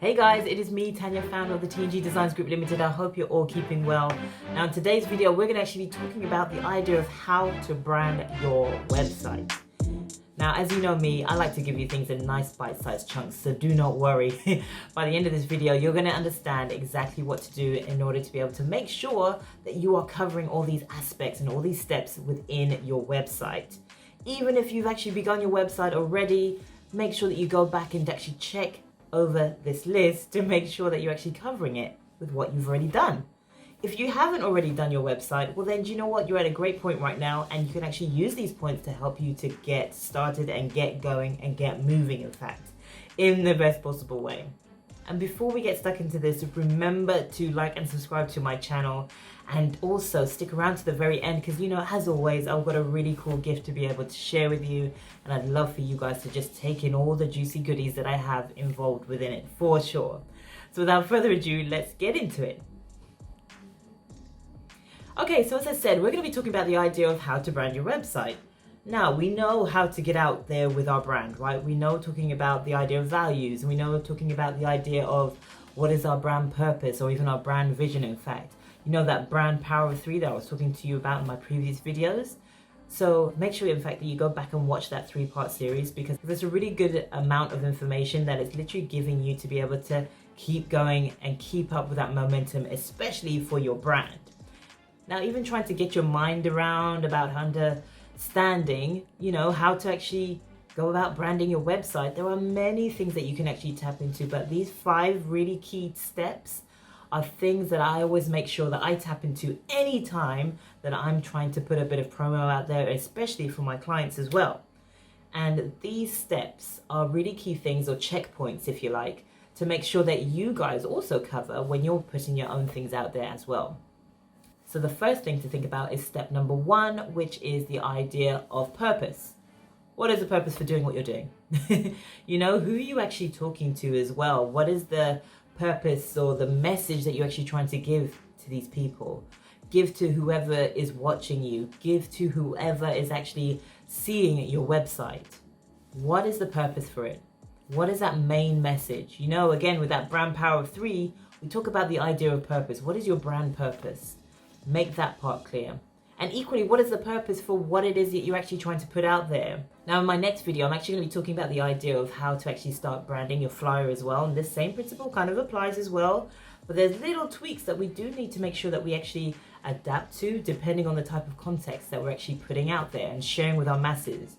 Hey guys, it is me, Tanya, founder of the TNG Designs Group Limited. I hope you're all keeping well. Now in today's video, we're going to actually be talking about the idea of how to brand your website. Now, as you know me, I like to give you things in nice bite-sized chunks, so do not worry. By the end of this video, you're going to understand exactly what to do in order to be able to make sure that you are covering all these aspects and all these steps within your website. Even if you've actually begun your website already, make sure that you go back and actually check over this list to make sure that you're actually covering it with what you've already done. If you haven't already done your website, well then, do you know what? You're at a great point right now, and you can actually use these points to help you to get started and get going and get moving, in fact, in the best possible way. And before we get stuck into this, remember to like and subscribe to my channel, and also stick around to the very end, because, you know, as always, I've got a really cool gift to be able to share with you, and I'd love for you guys to just take in all the juicy goodies that I have involved within it, for sure. So without further ado, let's get into it. Okay, so as I said, we're going to be talking about the idea of how to brand your website. Now, we know how to get out there with our brand, right? We know talking about the idea of values, and we know talking about the idea of what is our brand purpose, or even our brand vision, in fact. You know, that brand power of 3 that I was talking to you about in my previous videos. So make sure, in fact, that you go back and watch that 3-part series, because there's a really good amount of information that is literally giving you to be able to keep going and keep up with that momentum, especially for your brand. Now, even trying to get your mind around about understanding, you know, how to actually go about branding your website, there are many things that you can actually tap into, but these 5 really key steps are things that I always make sure that I tap into anytime that I'm trying to put a bit of promo out there, especially for my clients as well. And these steps are really key things, or checkpoints, if you like, to make sure that you guys also cover when you're putting your own things out there as well. So the first thing to think about is step number 1, which is the idea of purpose. What is the purpose for doing what you're doing? You know, who are you actually talking to as well? What is the purpose or the message that you're actually trying to give to these people? Give to whoever is watching you. Give to whoever is actually seeing your website. What is the purpose for it? What is that main message? You know, again, with that brand power of 3, we talk about the idea of purpose. What is your brand purpose? Make that part clear. And equally, what is the purpose for what it is that you're actually trying to put out there? Now, in my next video, I'm actually going to be talking about the idea of how to actually start branding your flyer as well. And this same principle kind of applies as well. But there's little tweaks that we do need to make sure that we actually adapt to, depending on the type of context that we're actually putting out there and sharing with our masses.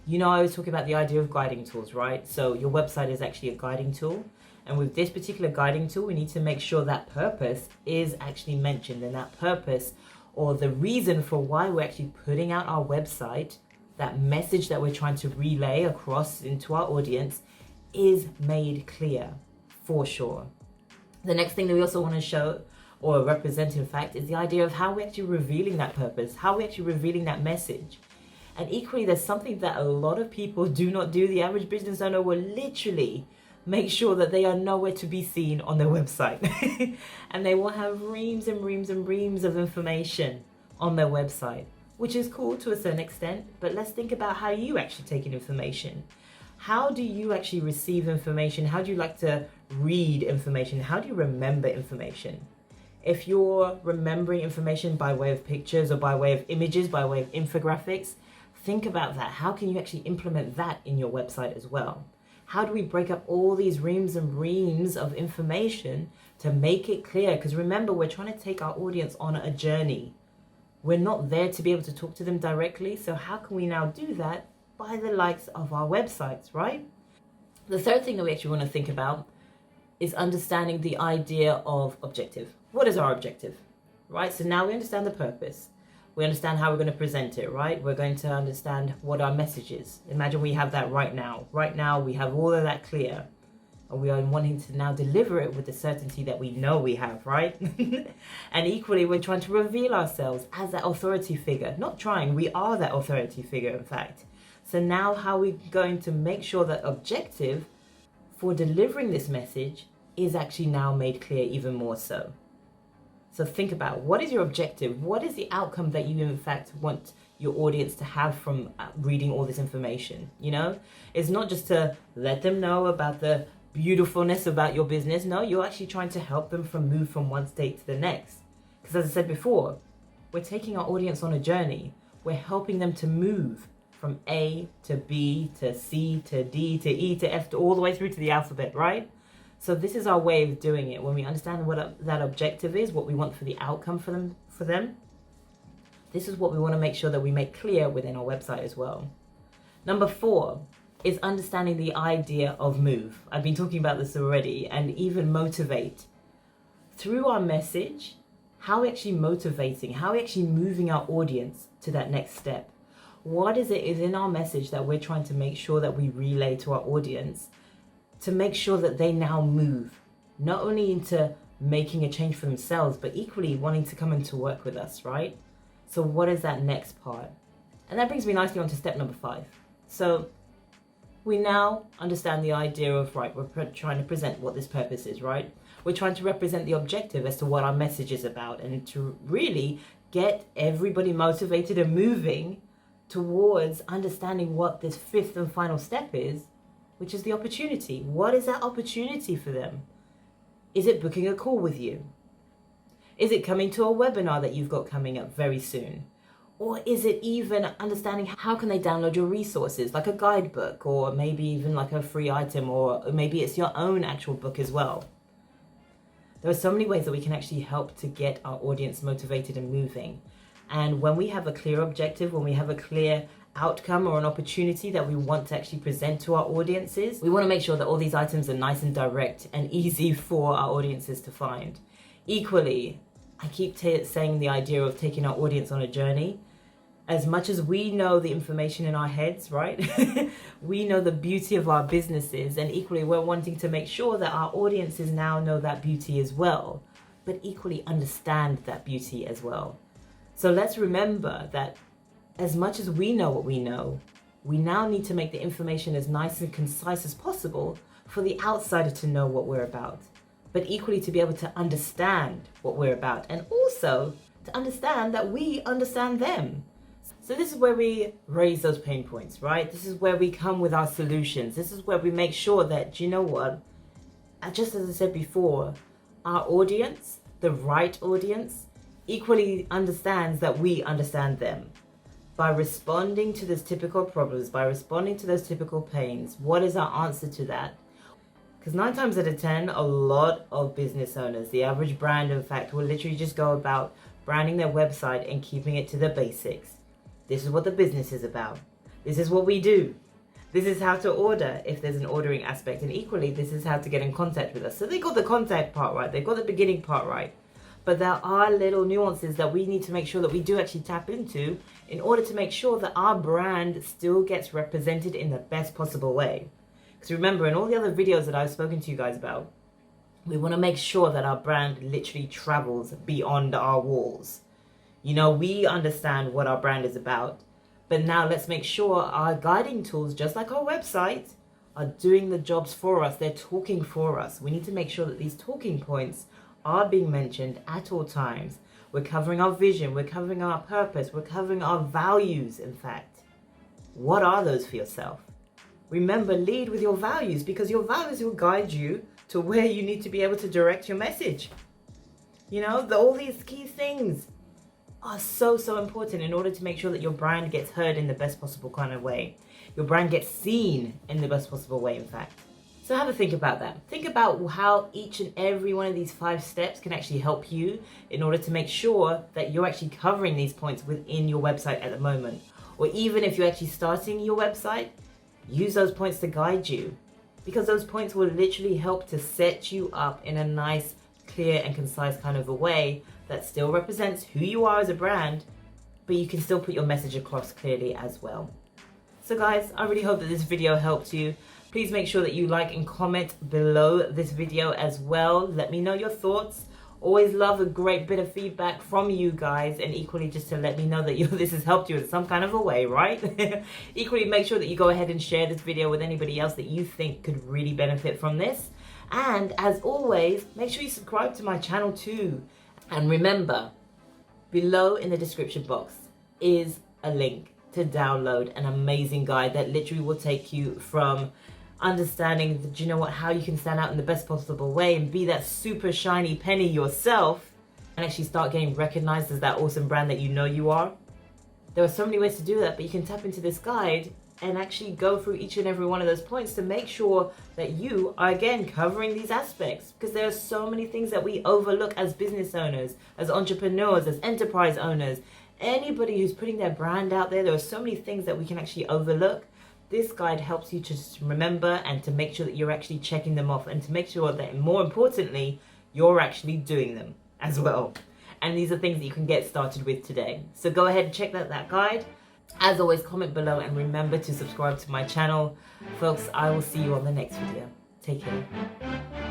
You know, I was talking about the idea of guiding tools, right? So your website is actually a guiding tool. And with this particular guiding tool, we need to make sure that purpose is actually mentioned, and that purpose, or the reason for why we're actually putting out our website, that message that we're trying to relay across into our audience, is made clear, for sure. The next thing that we also want to show or represent, in fact, is the idea of how we're actually revealing that purpose, how we're actually revealing that message. And equally, there's something that a lot of people do not do. The average business owner will literally make sure that they are nowhere to be seen on their website. And they will have reams and reams and reams of information on their website, which is cool to a certain extent, but let's think about how you actually take in information. How do you actually receive information? How do you like to read information? How do you remember information? If you're remembering information by way of pictures or by way of images, by way of infographics, think about that. How can you actually implement that in your website as well? How do we break up all these reams and reams of information to make it clear? Because remember, we're trying to take our audience on a journey. We're not there to be able to talk to them directly. So how can we now do that? By the likes of our websites, right? The third thing that we actually want to think about is understanding the idea of objective. What is our objective, right? So now we understand the purpose. We understand how we're going to present it, right? We're going to understand what our message is. Imagine we have that right now. Right now, we have all of that clear. And we are wanting to now deliver it with the certainty that we know we have, right? And equally, we're trying to reveal ourselves as that authority figure. Not trying, we are that authority figure, in fact. So now how are we going to make sure that objective for delivering this message is actually now made clear even more so? So think about, what is your objective? What is the outcome that you in fact want your audience to have from reading all this information? You know, it's not just to let them know about the beautifulness about your business. No, you're actually trying to help them move from one state to the next. Because as I said before, we're taking our audience on a journey. We're helping them to move from A to B to C to D to E to F to all the way through to the alphabet, right? So this is our way of doing it. When we understand what that objective is, what we want for the outcome for them, this is what we want to make sure that we make clear within our website as well. Number 4 is understanding the idea of move. I've been talking about this already, and even motivate. Through our message, how are we actually motivating? How are we actually moving our audience to that next step? What is in our message that we're trying to make sure that we relay to our audience to make sure that they now move, not only into making a change for themselves, but equally wanting to come into work with us, right? So what is that next part? And that brings me nicely on to step number 5. So we now understand the idea of, right, we're trying to present what this purpose is, right? We're trying to represent the objective as to what our message is about, and to really get everybody motivated and moving towards understanding what this 5th and final step is, which is the opportunity. What is that opportunity for them? Is it booking a call with you? Is it coming to a webinar that you've got coming up very soon? Or is it even understanding how can they download your resources, like a guidebook, or maybe even like a free item, or maybe it's your own actual book as well. There are so many ways that we can actually help to get our audience motivated and moving. And when we have a clear objective, when we have a clear outcome or an opportunity that we want to actually present to our audiences, we want to make sure that all these items are nice and direct and easy for our audiences to find. Equally, I keep saying the idea of taking our audience on a journey. As much as we know the information in our heads, right? We know the beauty of our businesses, and equally we're wanting to make sure that our audiences now know that beauty as well, but equally understand that beauty as well. So let's remember that as much as we know what we know, we now need to make the information as nice and concise as possible for the outsider to know what we're about, but equally to be able to understand what we're about, and also to understand that we understand them. So this is where we raise those pain points, right? This is where we come with our solutions. This is where we make sure that, do you know what? Just as I said before, our audience, the right audience, equally understands that we understand them. By responding to those typical problems, by responding to those typical pains, what is our answer to that? Because 9 times out of 10, a lot of business owners, the average brand, in fact, will literally just go about branding their website and keeping it to the basics. This is what the business is about. This is what we do. This is how to order if there's an ordering aspect. And equally, this is how to get in contact with us. So they got the contact part right. They've got the beginning part right. But there are little nuances that we need to make sure that we do actually tap into in order to make sure that our brand still gets represented in the best possible way. Because remember, in all the other videos that I've spoken to you guys about, we want to make sure that our brand literally travels beyond our walls. You know, we understand what our brand is about, but now let's make sure our guiding tools, just like our website, are doing the jobs for us. They're talking for us. We need to make sure that these talking points are being mentioned at all times. We're covering our vision. We're covering our purpose. We're covering our values, in fact. What are those for yourself? Remember, lead with your values, because your values will guide you to where you need to be able to direct your message. You know, all these key things are so important in order to make sure that your brand gets heard in the best possible kind of way. Your brand gets seen in the best possible way, in fact. So have a think about that. Think about how each and every one of these 5 steps can actually help you in order to make sure that you're actually covering these points within your website at the moment. Or even if you're actually starting your website, use those points to guide you, because those points will literally help to set you up in a nice, clear and concise kind of a way that still represents who you are as a brand, but you can still put your message across clearly as well. So guys, I really hope that this video helped you. Please make sure that you like and comment below this video as well. Let me know your thoughts. Always love a great bit of feedback from you guys, and equally just to let me know that this has helped you in some kind of a way, right? Equally, make sure that you go ahead and share this video with anybody else that you think could really benefit from this. And as always, make sure you subscribe to my channel too. And remember, below in the description box is a link to download an amazing guide that literally will take you from understanding that, you know what, how you can stand out in the best possible way and be that super shiny penny yourself and actually start getting recognized as that awesome brand that you know you are. There are so many ways to do that, but you can tap into this guide and actually go through each and every one of those points to make sure that you are, again, covering these aspects, because there are so many things that we overlook as business owners, as entrepreneurs, as enterprise owners, anybody who's putting their brand out there. There are so many things that we can actually overlook. This guide helps you to just remember and to make sure that you're actually checking them off, and to make sure that, more importantly, you're actually doing them as well. And these are things that you can get started with today. So go ahead and check out that guide. As always, comment below and remember to subscribe to my channel. Folks, I will see you on the next video. Take care.